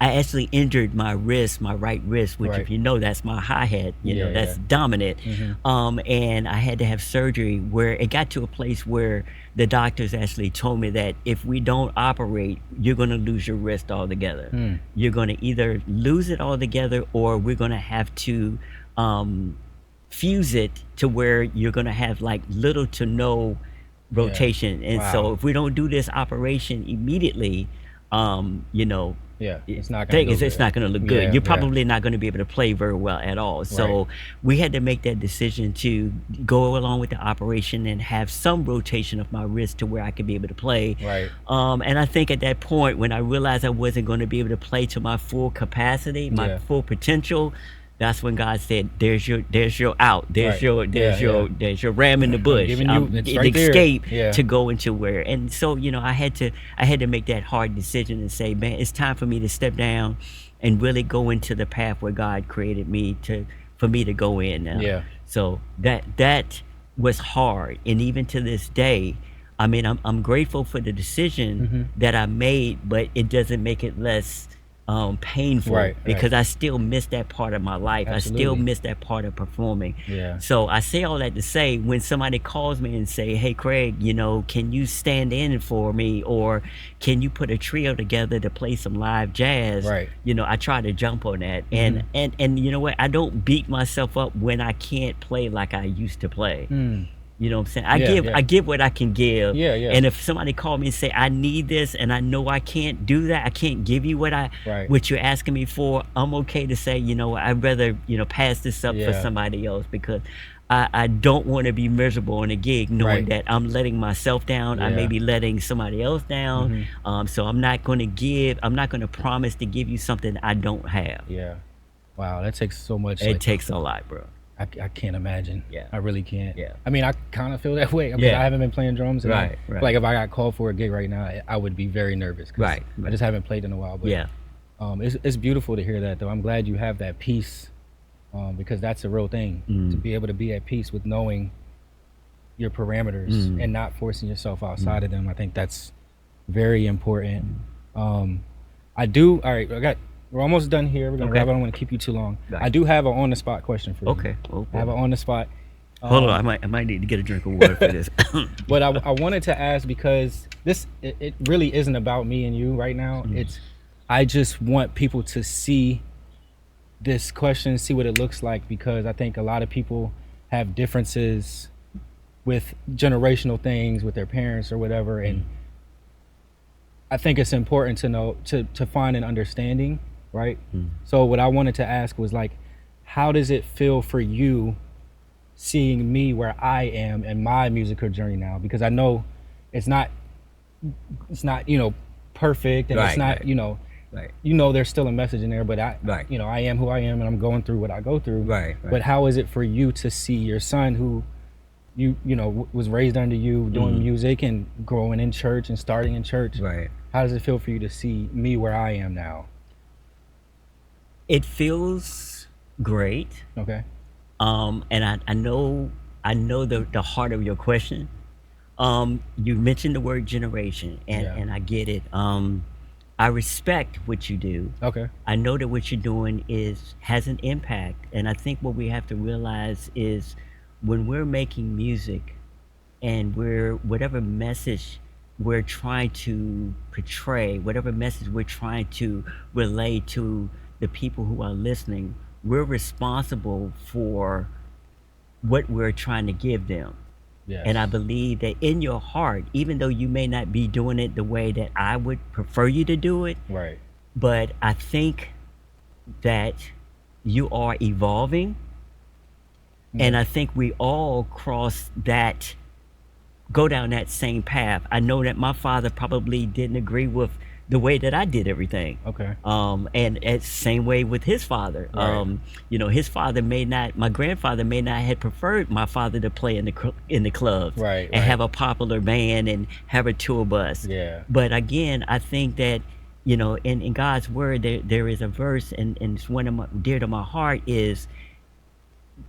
S1: I actually injured my wrist, my right wrist, which, if
S2: Right.
S1: you know, that's my hi hat.
S2: Yeah,
S1: That's
S2: yeah.
S1: dominant.
S2: Hmm.
S1: And I had to have surgery where it got to a place where the doctors actually told me that if we don't operate, you're going to lose your wrist altogether.
S2: Mm.
S1: You're going to either lose it altogether, or we're going to have to um, fuse it to where you're going to have like little to no
S2: Yeah.
S1: rotation. And so
S2: Wow.
S1: if we don't do this operation immediately, you know,
S2: Yeah. It's not gonna
S1: thing
S2: go
S1: is, it's
S2: good.
S1: not going to look good.
S2: Yeah.
S1: You're
S2: Yeah.
S1: probably not going to be able to play very well at all.
S2: Right.
S1: So we had to make that decision to go along with the operation and have some rotation of my wrist to where I could be able to play.
S2: Right.
S1: And I think at that point, when I realized I wasn't going to be able to play to my full capacity, my
S2: Yeah.
S1: full potential, that's when God said, "There's your out. There's
S2: Right.
S1: your
S2: Yeah. Yeah.
S1: there's your ram in the bush.
S2: giving you- it's
S1: An
S2: right there.
S1: escape
S2: Yeah.
S1: to go into where." And so, I had to make that hard decision and say, "Man, it's time for me to step down and really go into the path where God created me for me to go in now."
S2: Yeah.
S1: So that was hard, and even to this day, I mean, I'm grateful for the decision
S2: Mm-hmm.
S1: that I made, but it doesn't make it less painful,
S2: Right,
S1: because I still miss that part of my life. I still
S2: Absolutely.
S1: miss that part of performing.
S2: Yeah.
S1: So I say all that to say, when somebody calls me and say, "Hey, Craig, can you stand in for me, or can you put a trio together to play some live jazz?"
S2: Right.
S1: I try to jump on that, and you know what? I don't beat myself up when I can't play like I used to play.
S2: Mm.
S1: You know what I'm saying?
S2: Yeah.
S1: I give what I can give.
S2: Yeah, yeah.
S1: And if somebody called me and say, "I need this," and I know I can't do that, I can't give you
S2: Right.
S1: what you're asking me for, I'm okay to say, I'd rather, pass this up for
S2: Yeah.
S1: somebody else, because I don't want to be miserable on a gig knowing
S2: Right.
S1: that I'm letting myself down. I may
S2: Yeah.
S1: be letting somebody else down. So I'm not going to promise to give you something I don't have.
S2: Yeah. Wow. That takes so much.
S1: It
S2: like,
S1: takes a lot, bro.
S2: I can't imagine.
S1: Yeah.
S2: I really can't.
S1: Yeah.
S2: I mean, I kind of feel that way. I mean,
S1: Yeah.
S2: I haven't been playing drums. And
S1: Right, right.
S2: Like if I got called for a gig right now, I would be very nervous. 'Cause
S1: Right,
S2: I
S1: right.
S2: just haven't played in a while. But
S1: Yeah.
S2: it's beautiful to hear that, though. I'm glad you have that peace, because that's a real thing. To be able to be at peace with knowing your parameters and not forcing yourself outside of them. I think that's very important. I do. All right, we're almost done here. We're gonna
S1: Okay.
S2: wrap. I don't want to keep you too long.
S1: Right.
S2: I do have an on the spot question for you.
S1: Okay.
S2: I have an on the spot.
S1: Hold on, I might need to get a drink of water for this.
S2: But I wanted to ask, because it really isn't about me and you right now. I just want people to see this question, see what it looks like, because I think a lot of people have differences with generational things with their parents or whatever, and I think it's important to know to find an understanding, right? So what I wanted to ask was, like, how does it feel for you seeing me where I am in my musical journey now? Because I know it's not perfect, and
S1: Right,
S2: it's not
S1: right.
S2: there's still a message in there, but I
S1: Right.
S2: I am who I am, and I'm going through what I go through.
S1: Right.
S2: But how is it for you to see your son, who was raised under you, doing music and growing in church and starting in church?
S1: Right.
S2: How does it feel for you to see me where I am now?
S1: It feels great.
S2: Okay.
S1: And I know the heart of your question. You mentioned the word generation,
S2: Yeah.
S1: and I get it. I respect what you do.
S2: Okay.
S1: I know that what you're doing has an impact, and I think what we have to realize is, when we're making music, and whatever message we're trying to portray, whatever message we're trying to relay to the people who are listening, we're responsible for what we're trying to give them.
S2: Yes.
S1: And I believe that in your heart, even though you may not be doing it the way that I would prefer you to do it,
S2: Right.
S1: but I think that you are evolving. And I think we all go down that same path. I know that my father probably didn't agree with the way that I did everything.
S2: Okay.
S1: And it's same way with his father.
S2: Right.
S1: His father my grandfather may not have preferred my father to play in the clubs,
S2: Right,
S1: and
S2: right.
S1: have a popular band and have a tour bus.
S2: Yeah.
S1: But again, I think that, in God's word, there is a verse, and it's dear to my heart, is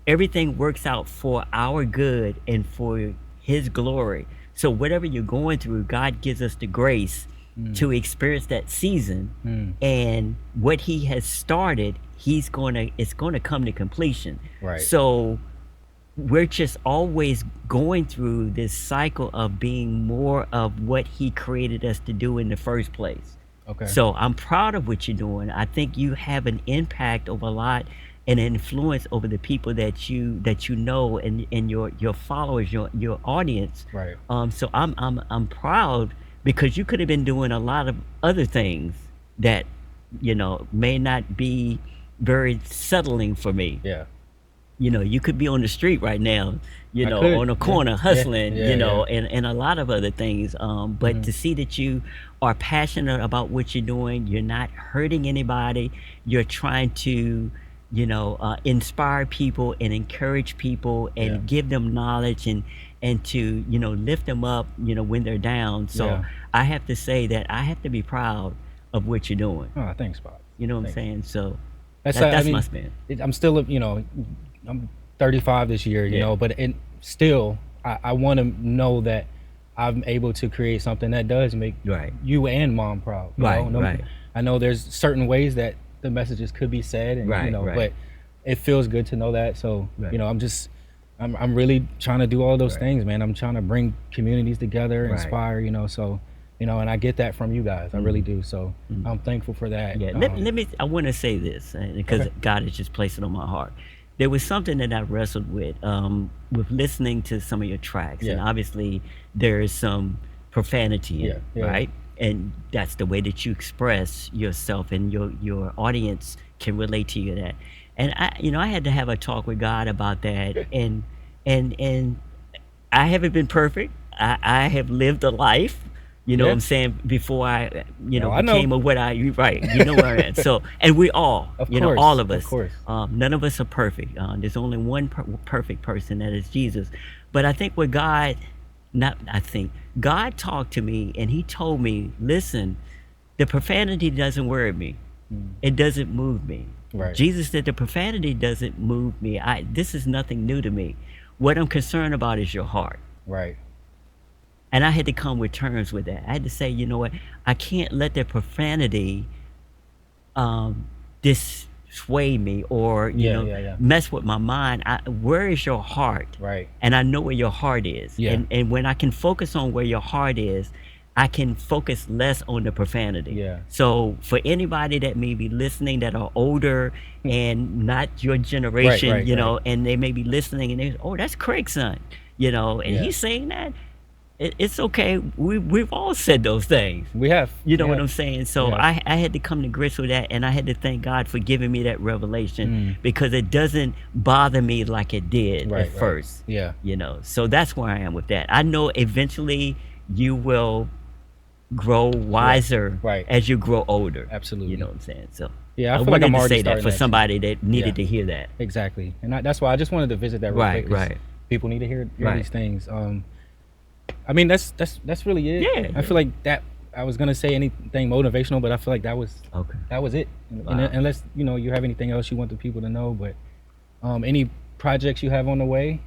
S1: everything works out for our good and for his glory. So whatever you're going through, God gives us the grace to experience that season, and what he has started, it's going to come to completion.
S2: Right.
S1: So we're just always going through this cycle of being more of what he created us to do in the first place.
S2: Okay.
S1: So I'm proud of what you're doing. I think you have an impact of a lot and influence over the people that you know, and your followers, your audience.
S2: Right.
S1: So I'm proud, because you could have been doing a lot of other things that may not be very settling for me.
S2: Yeah.
S1: You could be on the street right now,
S2: could,
S1: on a corner hustling,
S2: yeah,
S1: and a lot of other things. But to see that you are passionate about what you're doing, you're not hurting anybody, you're trying to, inspire people and encourage people and give them knowledge and to, lift them up, when they're down. So I have to say that I have to be proud of what you're doing.
S2: Oh, thanks, Bob.
S1: You know what I'm
S2: Thanks.
S1: saying? So
S2: That's
S1: that's my spin.
S2: I'm still, I'm 35 this year, but still, I want to know that I'm able to create something that does make
S1: Right.
S2: you and mom proud. you
S1: Right,
S2: know?
S1: right.
S2: I know there's certain ways that the messages could be said, and
S1: Right, right.
S2: but it feels good to know that. So
S1: Right.
S2: I'm really trying to do all those
S1: Right.
S2: things, man. I'm trying to bring communities together,
S1: Right.
S2: inspire, so and I get that from you guys. I really do. So I'm thankful for that.
S1: Yeah, I want to say this, because
S2: Okay.
S1: God has just placed it on my heart. There was something that I wrestled with listening to some of your tracks, and
S2: Yeah.
S1: obviously there is some profanity in it,
S2: Yeah.
S1: right? And that's the way that you express yourself, and your audience can relate to you that. And I had to have a talk with God about that, and I haven't been perfect. I have lived a life. You know
S2: Yeah.
S1: what I'm saying? Before I,
S2: No, I know.
S1: became what right. You know where I'm at. So, and we all,
S2: Of
S1: all
S2: course,
S1: of us.
S2: of course.
S1: None of us are perfect. There's only one perfect person, that is Jesus. But I think what God talked to me, and he told me, listen, the profanity doesn't worry me. It doesn't move me.
S2: Right.
S1: Jesus said the profanity doesn't move me. This is nothing new to me. What I'm concerned about is your heart.
S2: Right.
S1: And I had to come with terms with that. I had to say, you know what? I can't let the profanity dissuade me, or
S2: Yeah.
S1: mess with my mind. Where is your heart?
S2: Right.
S1: And I know where your heart is.
S2: Yeah.
S1: And when I can focus on where your heart is, I can focus less on the profanity.
S2: Yeah.
S1: So for anybody that may be listening that are older and not your generation,
S2: right.
S1: and they may be listening and they, oh, that's Craig's son, and
S2: Yeah.
S1: he's saying that. It's okay. We've all said those things.
S2: We have.
S1: You know
S2: we
S1: what
S2: have.
S1: I'm saying? So
S2: Yeah.
S1: I had to come to grips with that, and I had to thank God for giving me that revelation, because it doesn't bother me like it did
S2: Right,
S1: at
S2: right.
S1: first.
S2: Yeah.
S1: So that's where I am with that. I know eventually you will grow wiser
S2: Right.
S1: as you grow older.
S2: Absolutely.
S1: You know what I'm saying? So
S2: Yeah, I
S1: I
S2: feel like
S1: wanted
S2: I'm
S1: to
S2: already
S1: say that
S2: starting
S1: for
S2: that, too.
S1: somebody that needed
S2: Yeah.
S1: to hear that.
S2: Exactly, and that's why I just wanted to visit that real
S1: Right,
S2: quick. 'Cause
S1: right.
S2: People need to hear
S1: Right.
S2: these things. I mean, that's really it.
S1: Yeah.
S2: I feel like that. I was gonna say anything motivational, but I feel like that was
S1: Okay.
S2: it.
S1: Wow.
S2: And unless you have anything else you want the people to know, but any projects you have on the way?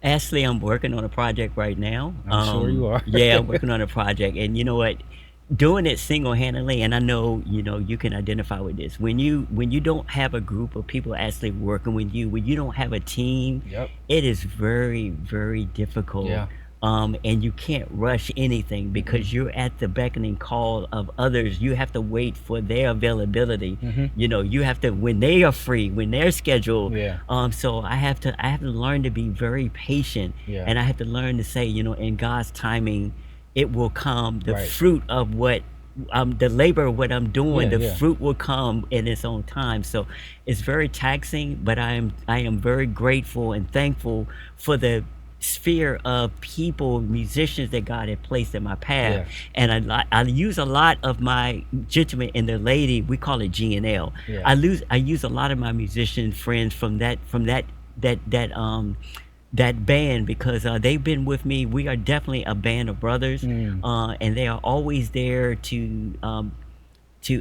S1: Ashley, I'm working on a project right now.
S2: I'm sure you are.
S1: Yeah, I'm working on a project, and you know what? Doing it single-handedly, and I know you can identify with this. When you don't have a group of people actually working with you, when you don't have a team,
S2: Yep.
S1: it is very, very difficult.
S2: Yeah.
S1: And you can't rush anything, because you're at the beckoning call of others. You have to wait for their availability. You have to, when they are free, when they're scheduled.
S2: Yeah.
S1: So I have to learn to be very patient,
S2: Yeah.
S1: and I have to learn to say, in God's timing, it will come. The
S2: Right.
S1: fruit of what the labor of what I'm doing,
S2: Yeah,
S1: the
S2: yeah.
S1: fruit will come in its own time. So it's very taxing, but I am very grateful and thankful for the sphere of people, musicians that God had placed in my path.
S2: Yeah.
S1: And I use a lot of my gentlemen and the lady, we call it G&L.
S2: Yeah.
S1: I use a lot of my musician friends from that band, because they've been with me. We are definitely a band of brothers, and they are always there to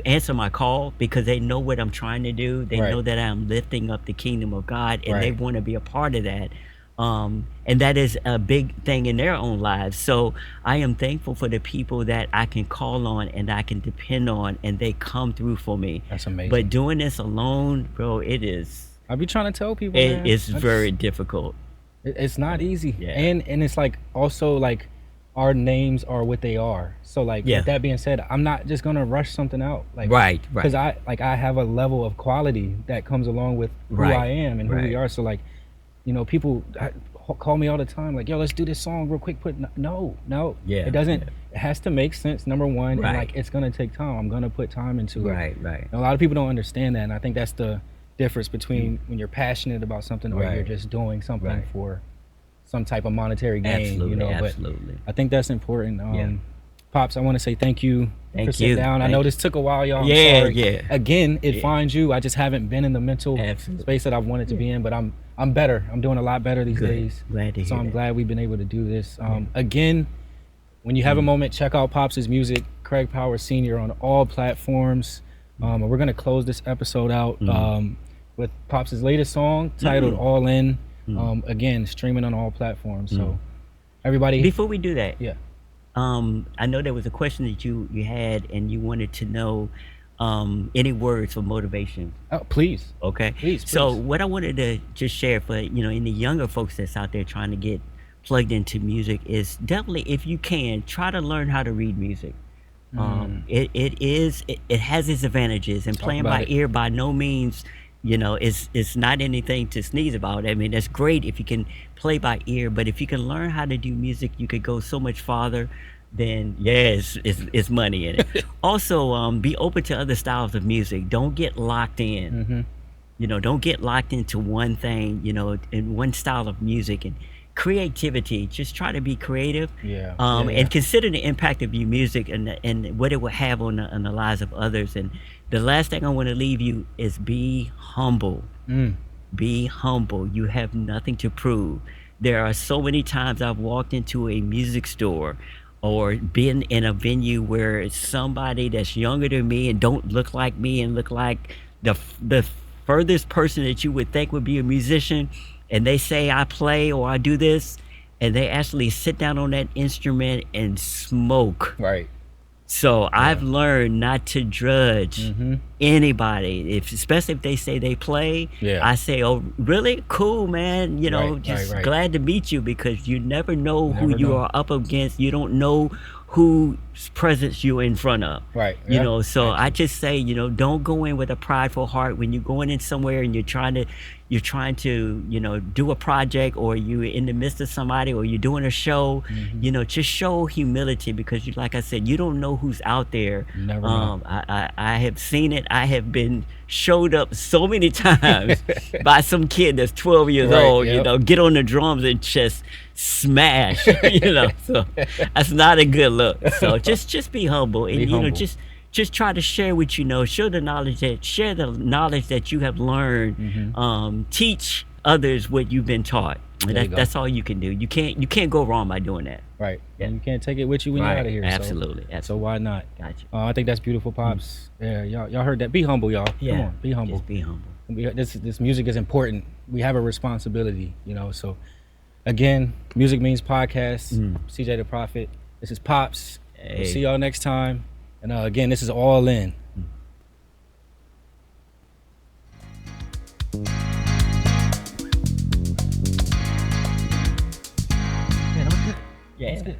S1: answer my call, because they know what I'm trying to do. They
S2: Right.
S1: know that I'm lifting up the kingdom of God, and they
S2: Right.
S1: want to be a part of that. And that is a big thing in their own lives. So I am thankful for the people that I can call on and I can depend on, and they come through for me.
S2: That's amazing.
S1: But doing this alone, bro,
S2: I be trying to tell people,
S1: it
S2: man.
S1: is very difficult.
S2: It's not easy.
S1: Yeah.
S2: And it's like also like our names are what they are. So like
S1: Yeah.
S2: with that being said, I'm not just gonna rush something out. Like
S1: Right,
S2: because
S1: right.
S2: I have a level of quality that comes along with who
S1: Right,
S2: I am and who we
S1: right.
S2: are. So like, people call me all the time like, yo, let's do this song real quick. No,
S1: Yeah,
S2: it doesn't.
S1: yeah.
S2: It has to make sense, number one.
S1: Right.
S2: And like it's gonna take time. I'm gonna put time into it.
S1: Right, right.
S2: And a lot of people don't understand that, and I think that's the difference between when you're passionate about something or you're
S1: Right.
S2: just doing something
S1: Right.
S2: for some type of monetary gain.
S1: Absolutely,
S2: But
S1: absolutely.
S2: I think that's important.
S1: Yeah.
S2: Pops, I want to say thank you
S1: Thank
S2: for sitting
S1: you.
S2: down. I
S1: Thank
S2: know
S1: you.
S2: this took a while, y'all. I'm
S1: Yeah,
S2: sorry.
S1: yeah.
S2: Again, it
S1: Yeah.
S2: finds you. I just haven't been in the mental
S1: Absolutely.
S2: space that I've wanted to be in, but I'm better. I'm doing a lot better these
S1: Good.
S2: days.
S1: Glad to
S2: So
S1: hear
S2: I'm
S1: that.
S2: glad we've been able to do this. Again, when you have a moment, check out Pops' music, Craig Powers Sr. on all platforms. And we're gonna close this episode out with Pops' latest song titled "All In." Again, streaming on all platforms. So everybody,
S1: Before we do that,
S2: yeah,
S1: I know there was a question that you had, and you wanted to know any words for motivation.
S2: oh, please.
S1: Okay.
S2: Please,
S1: So
S2: please.
S1: what I wanted to just share for any younger folks that's out there trying to get plugged into music is definitely, if you can, try to learn how to read music. It has its advantages, and playing
S2: about
S1: by
S2: it.
S1: ear by no means it's not anything to sneeze about. I mean, that's great if you can play by ear, but if you can learn how to do music, you could go so much farther. Then yes, it's money in it. Also, be open to other styles of music. Don't get locked in. Don't get locked into one thing, in one style of music. And creativity, just try to be creative.
S2: Yeah.
S1: And consider the impact of your music and what it will have on the lives of others. And the last thing I want to leave you is be humble. Be humble. You have nothing to prove. There are so many times I've walked into a music store or been in a venue where it's somebody that's younger than me and don't look like me and look like the furthest person that you would think would be a musician, and they say I play or I do this, and they actually sit down on that instrument and smoke.
S2: Right.
S1: So I've learned not to judge anybody, especially if they say they play.
S2: Yeah.
S1: I say, oh, really? Cool, man. Just
S2: right.
S1: glad to meet you, because you never know who
S2: Never
S1: you
S2: know.
S1: are up against. You don't know whose presence you're in front of.
S2: Right.
S1: So I just say, don't go in with a prideful heart when you're going in somewhere and you're trying to, do a project, or you're in the midst of somebody, or you're doing a show. Just show humility, because like I said, you don't know who's out there.
S2: Never know.
S1: I have seen it. I have been showed up so many times by some kid that's 12 years
S2: Right,
S1: old,
S2: yep.
S1: get on the drums and just smash, so that's not a good look. So just be humble, and
S2: Be humble.
S1: just try to share what you know. Share the knowledge that you have learned. Teach others what you've been taught.
S2: There you go.
S1: That's all you can do. You can't go wrong by doing that.
S2: Right.
S1: Yeah.
S2: And you can't take it with you when you're out of here.
S1: Absolutely.
S2: So why not?
S1: Gotcha.
S2: I think that's beautiful, Pops. Yeah, y'all heard that. Be humble, y'all.
S1: Yeah.
S2: Come on, be humble.
S1: Just be humble.
S2: This music is important. We have a responsibility, So, again, Music Means Podcast. CJ the Prophet. This is Pops. We'll
S1: Hey.
S2: see y'all next time. And again, this is All In.
S1: Yeah.
S2: That's good.